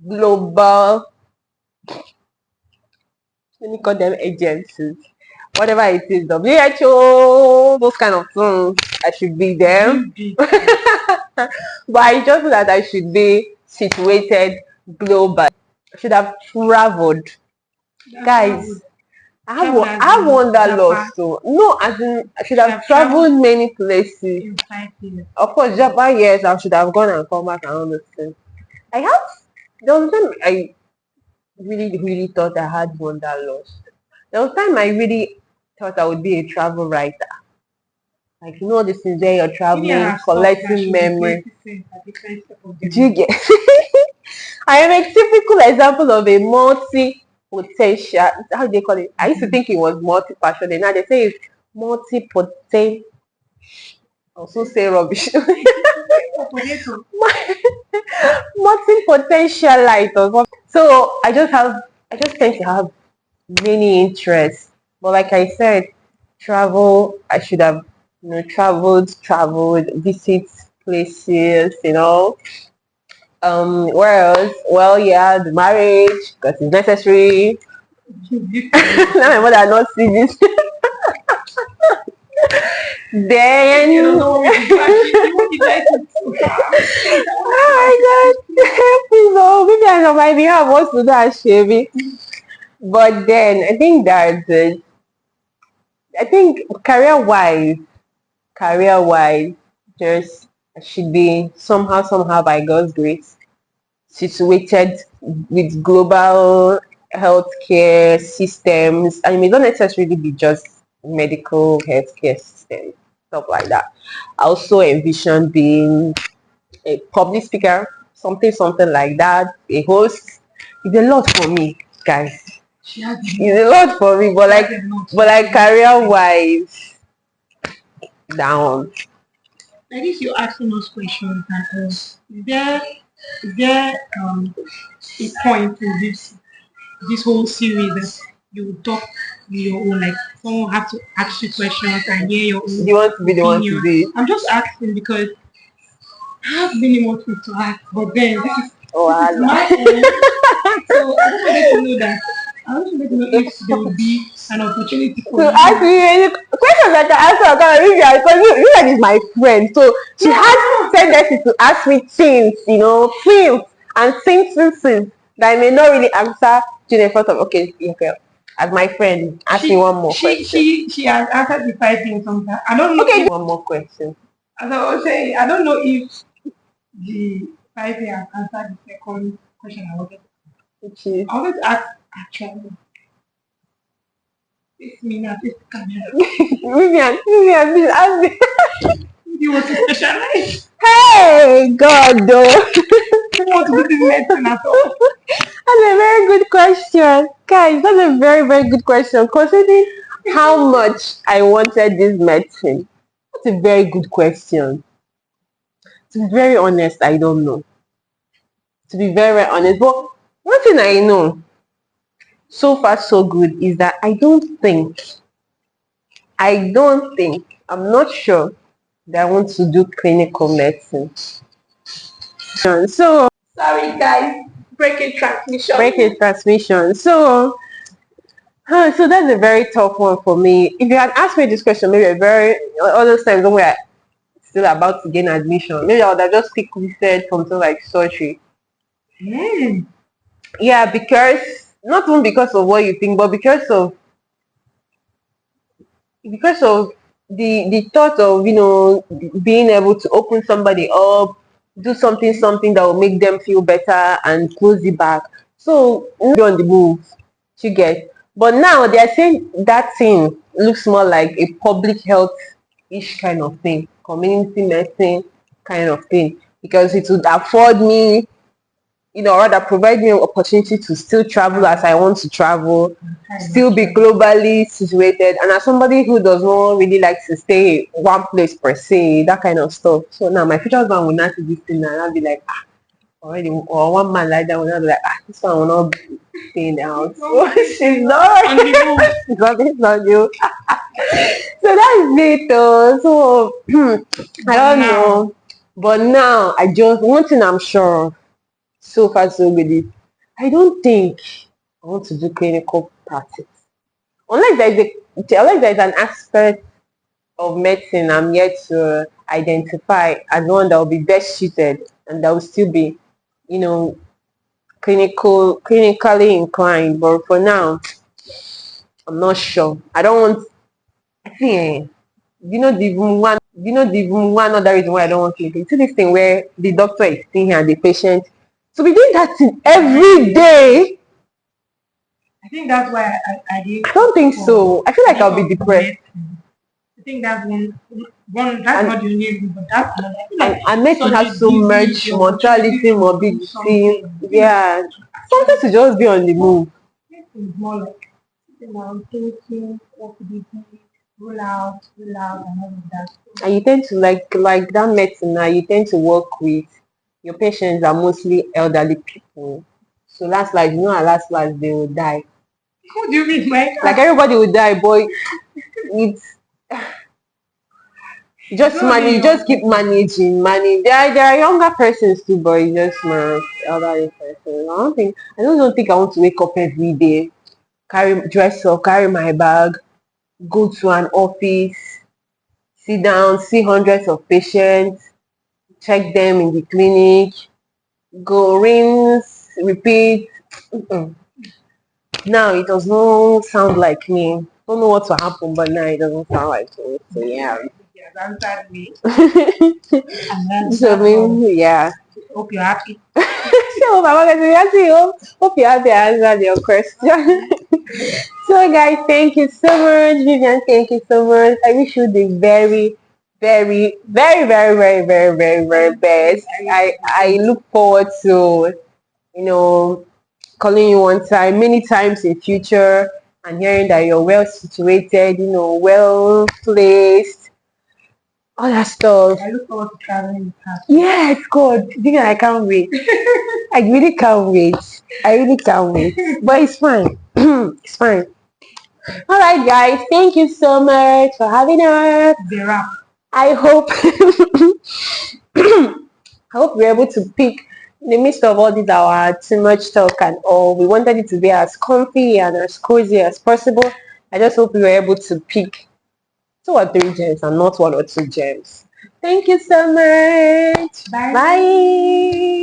[SPEAKER 1] global. Let me call them agencies. Whatever it is, WHO, those kind of things. I should be there. But I just know that I should be situated global. I should have traveled. Guys, I have wanderlust. So no, as in I should have traveled many places.
[SPEAKER 2] In 5 years.
[SPEAKER 1] Of course, Japan, yes, I should have gone and come back and all those things. There was a time I really thought I had wanderlust. There was a time I really thought I would be a travel writer. Like, this is where you're traveling, collecting memory. Do you get? I am a typical example of a multi-potential. How do they call it? I used to think it was multi-passionate. Now they say it's multi-potential. Also say rubbish. Multi-potentialite. So I just tend to have many interests. But like I said, travel, I should have, traveled, visit places, where else? Well, yeah, the marriage, because it's necessary. Now my mother not see this. Then,
[SPEAKER 2] You don't know what you like to do.
[SPEAKER 1] oh my god, please, oh, maybe I know my behalf wants to do that, Chevy. But then I think career wise, just should be somehow by God's grace situated with global healthcare systems, and it may not necessarily be just medical healthcare systems, stuff like that. I also envision being a public speaker, something like that, a host. It's a lot for me, guys. It's a lot for me, but like career wise, down.
[SPEAKER 2] I guess you're asking those questions that is there a point in this whole series that you will talk your own, like someone have to ask you questions and hear your
[SPEAKER 1] Do
[SPEAKER 2] own
[SPEAKER 1] you want to be the one to
[SPEAKER 2] opinion.
[SPEAKER 1] do it?
[SPEAKER 2] I'm just asking because I have many more things to ask, but then this is my own. So I just wanted to know that. I just wanted to know if there would be an opportunity for
[SPEAKER 1] To ask
[SPEAKER 2] you.
[SPEAKER 1] me any questions I can answer, Vivian, because Vivian is my friend, so she has tendency to ask me things, things and things that I may not really answer to the front of. Okay, okay, as my friend, ask me one more question.
[SPEAKER 2] She has answered the 5 things sometimes. I don't know
[SPEAKER 1] Okay,
[SPEAKER 2] if,
[SPEAKER 1] one more question.
[SPEAKER 2] as I was saying, I don't know if the 5 things have answered the second question I wanted.
[SPEAKER 1] Which is
[SPEAKER 2] I wanted to ask actually. It's me now, this camera.
[SPEAKER 1] Vivian, please ask me.
[SPEAKER 2] You want to specialize?
[SPEAKER 1] Hey, God, though.
[SPEAKER 2] You want to do this medicine at all?
[SPEAKER 1] That's a very good question. Guys, that's a very, very good question. Considering how much I wanted this medicine, that's a very good question. To be very honest, I don't know. To be very, very honest. But one thing I know, so far so good, is that I'm not sure that I want to do clinical medicine. So,
[SPEAKER 2] Sorry guys, breaking transmission.
[SPEAKER 1] breaking transmission. So that's a very tough one for me. If you had asked me this question, maybe all those times when we are still about to gain admission, maybe I would have just quickly said something like surgery. Yeah, because not even because of what you think, but because of the thought of being able to open somebody up, do something that will make them feel better and close it back. So be on the move, you get. But now they are saying that thing looks more like a public health ish kind of thing, community medicine kind of thing, because it would afford me, rather provide me an opportunity to still travel as I want to travel, still be globally situated, and as somebody who does not really like to stay one place per se, that kind of stuff. So now my future husband will not see this thing and I'll be like, already, or one man like that will not be like, this one will not stay in the house. So she's not, it's not you. So that's it though. So I don't know. But now one thing I'm sure of, so far so good is I don't think I want to do clinical practice. Unless there is an aspect of medicine I'm yet to identify as one that will be best suited and that will still be, you know, clinically inclined. But for now, I'm not sure. I don't want. I think. The one other reason why I don't want clinical. You see this thing where the doctor is sitting here and the patient to be doing that thing every day.
[SPEAKER 2] I think that's why I did.
[SPEAKER 1] I don't think so. I feel like I'll be depressed.
[SPEAKER 2] I think that's one that's not the only reason, but that's another. I feel like
[SPEAKER 1] And medicine has so much mortality, morbidity. Yeah, something to just be on the move.
[SPEAKER 2] It's more like sitting down, thinking, what could it be, roll out, and all of that.
[SPEAKER 1] And you tend to like that medicine now. You tend to work with your patients are mostly elderly people. So last they will die.
[SPEAKER 2] What do you mean, my
[SPEAKER 1] Like everybody will die, but it's just manage, just keep managing, manage. There are younger persons too, but it's just my elderly person. I don't think I want to wake up every day, dress up, carry my bag, go to an office, sit down, see hundreds of patients, check them in the clinic, go rinse, repeat. Mm-mm. Now it does not sound like me. Don't know what will happen, but now it doesn't sound like me. So yeah.
[SPEAKER 2] answered me.
[SPEAKER 1] So yeah.
[SPEAKER 2] Hope you're happy.
[SPEAKER 1] So Mama hope you have answered your question. So guys, thank you so much, Vivian. Thank you so much. I wish you the very, very, very, very, very, very, very, very best. I look forward to calling you one time, many times in future, and hearing that you're well situated, well placed, all that stuff.
[SPEAKER 2] I look forward to traveling with her.
[SPEAKER 1] Yes, God, Vivian, I can't wait. I really can't wait. I really can't wait. But it's fine. It's fine. All right, guys. Thank you so much for having us.
[SPEAKER 2] The wrap.
[SPEAKER 1] I hope I hope we're able to pick in the midst of all this our too much talk and all. We wanted it to be as comfy and as cozy as possible. I just hope we were able to pick 2 or 3 gems and not 1 or 2 gems. Thank you so much.
[SPEAKER 2] Bye.
[SPEAKER 1] Bye.